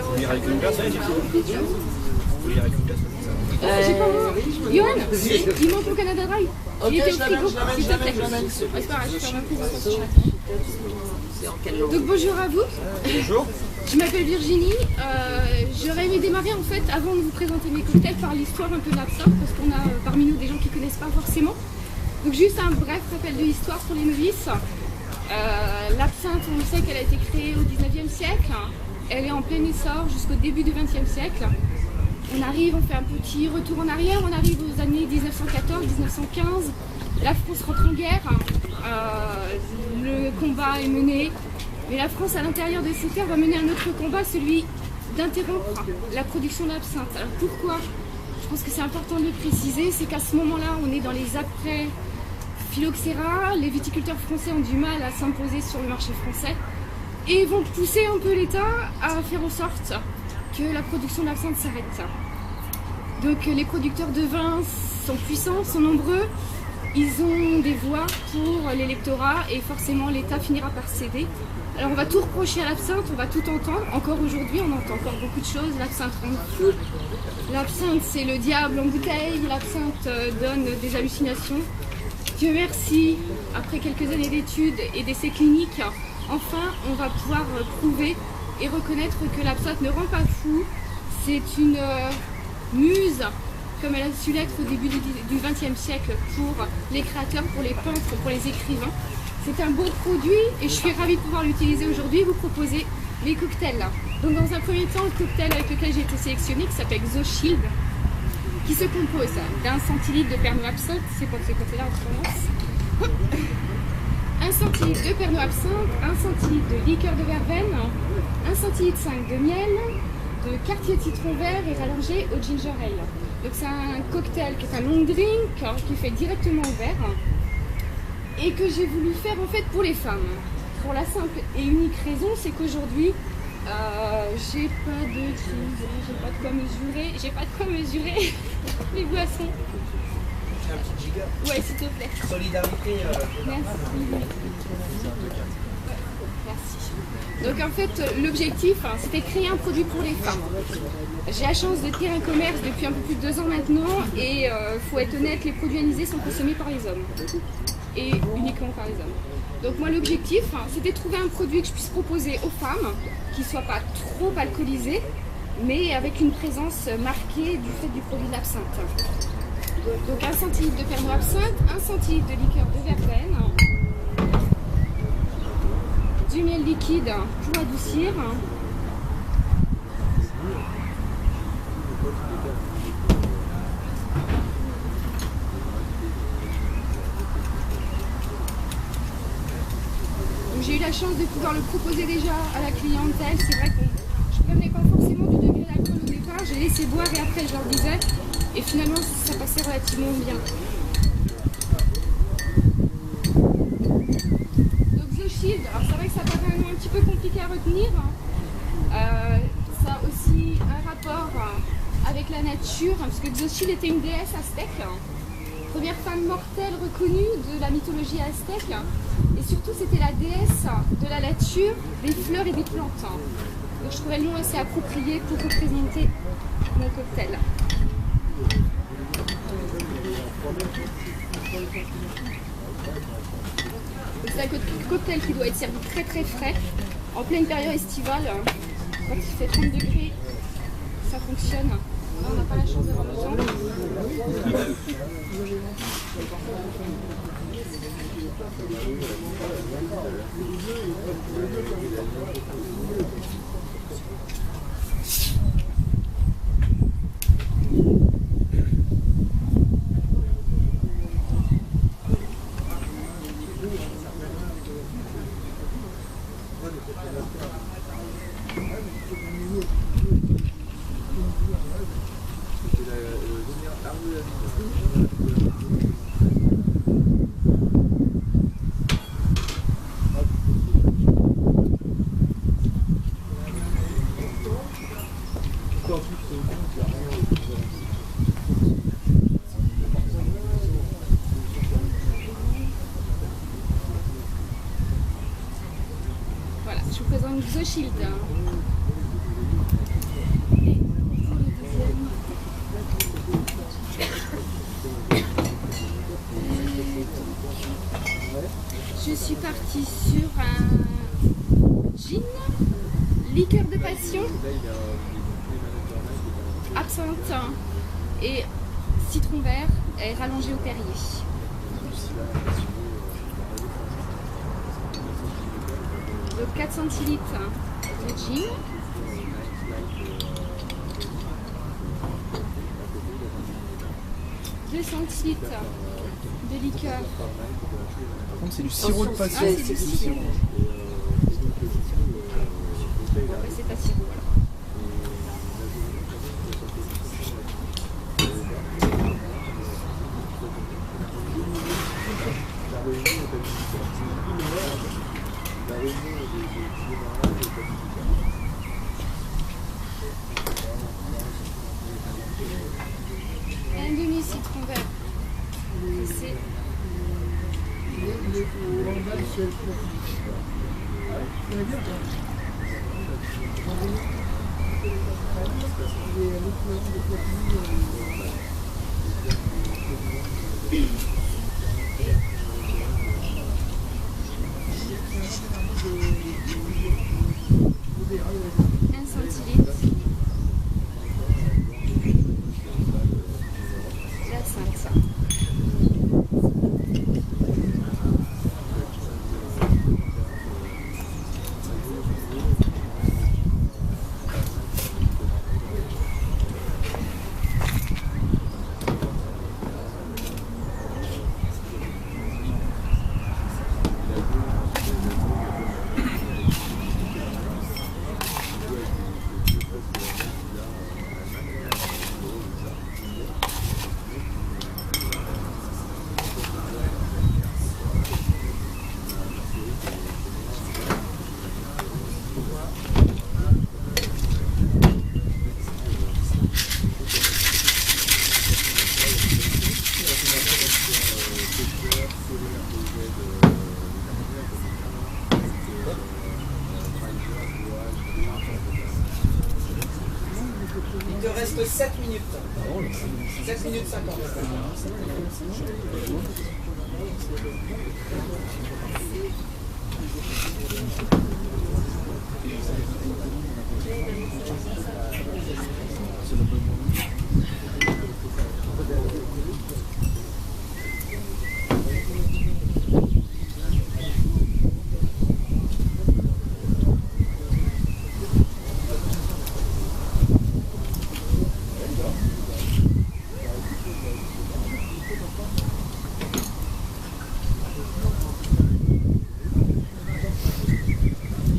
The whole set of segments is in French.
Vous lire avec une personne? Vous lire avec une personne? Johan, il manque au Canada Dry. Il était au frigo, s'il te plaît. C'est pas grave, je ferme un peu. Donc bonjour à vous. Bonjour. Je m'appelle Virginie. J'aurais aimé démarrer en fait, avant de vous présenter mes cocktails, par l'histoire un peu de l'absinthe, parce qu'on a parmi nous des gens qui ne connaissent pas forcément. Donc juste un bref rappel de l'histoire pour les novices. L'absinthe, on sait qu'elle a été créée au 19e siècle. Elle est en plein essor jusqu'au début du 20e siècle. On arrive, on fait un petit retour en arrière, on arrive aux années 1914-1915. La France rentre en guerre, le combat est mené. Mais la France, à l'intérieur de ces terres, va mener un autre combat, celui d'interrompre la production d'absinthe. Alors pourquoi? Je pense que c'est important de le préciser, c'est qu'à ce moment-là, on est dans les après-phylloxéra. Les viticulteurs français ont du mal à s'imposer sur le marché français et vont pousser un peu l'État à faire en sorte que la production d'absinthe s'arrête. Donc les producteurs de vin sont puissants, sont nombreux, ils ont des voix pour l'électorat et forcément l'État finira par céder. Alors on va tout reprocher à l'absinthe, on va tout entendre, encore aujourd'hui on entend encore beaucoup de choses, l'absinthe rend fou, l'absinthe c'est le diable en bouteille, l'absinthe donne des hallucinations. Dieu merci, après quelques années d'études et d'essais cliniques, enfin on va pouvoir prouver et reconnaître que l'absinthe ne rend pas fou, c'est une muse, comme elle a su l'être au début du XXe siècle pour les créateurs, pour les peintres, pour les écrivains. C'est un beau produit et je suis ravie de pouvoir l'utiliser aujourd'hui et vous proposer les cocktails. Donc dans un premier temps, le cocktail avec lequel j'ai été sélectionnée, qui s'appelle XoShield, qui se compose d'un centilitre de Pernod Absinthe, c'est pour ce côté-là on commence. 1 centilitre de Pernod Absinthe, 1 centilitre de liqueur de verveine, 1 centilitre 5 de miel, de quartier de citron vert et rallongé au ginger ale. Donc c'est un cocktail qui est un long drink qui fait directement au verre et que j'ai voulu faire en fait pour les femmes. Pour la simple et unique raison, c'est qu'aujourd'hui j'ai pas de quoi mesurer les boissons. Un petit giga. Ouais, s'il te plaît. Solidarité. Merci. Merci. Donc en fait, l'objectif, c'était de créer un produit pour les femmes. J'ai la chance de tenir un commerce depuis un peu plus de 2 ans maintenant et faut être honnête, les produits anisés sont consommés par les hommes. Et uniquement par les hommes. Donc moi l'objectif, c'était de trouver un produit que je puisse proposer aux femmes, qui ne soit pas trop alcoolisé, mais avec une présence marquée du fait du produit de l'absinthe. Donc 1 centilitre de Pernod Absinthe, 1 centilitre de liqueur de verveine, du miel liquide pour adoucir, j'ai eu la chance de pouvoir le proposer déjà à la clientèle. C'est vrai que je ne prévenais pas forcément du degré d'alcool au départ, j'ai laissé boire et après je leur disais, et finalement ça passait relativement bien. Donc XoShield, alors c'est vrai que ça paraît un nom un petit peu compliqué à retenir, ça a aussi un rapport avec la nature, parce que XoShield était une déesse aztèque, première femme mortelle reconnue de la mythologie aztèque. Et surtout, c'était la déesse de la nature, des fleurs et des plantes. Donc je trouvais le nom assez approprié pour représenter mon cocktail. C'est un cocktail qui doit être servi très très frais, en pleine période estivale. Quand il fait 30 degrés, ça fonctionne. Là, on n'a pas la chance d'avoir le temps. Voilà, je vous présente Xoshield. Et pour le deuxième, je suis partie sur un gin, liqueur de passion, absinthe et citron vert et rallongé au Perrier. Donc 4 centilitres de gin, 2 centilitres de liqueur. Par contre, c'est du sirop de passion. Ah, c'est du sirop. Bon, bah, c'est pas sirop alors. Un demi-citron vert. C'est un centilitre d'absinthe. Il te reste 7 minutes. 7 minutes 50.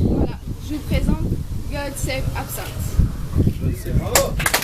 Voilà, je vous présente God Save Absinthe. Bravo.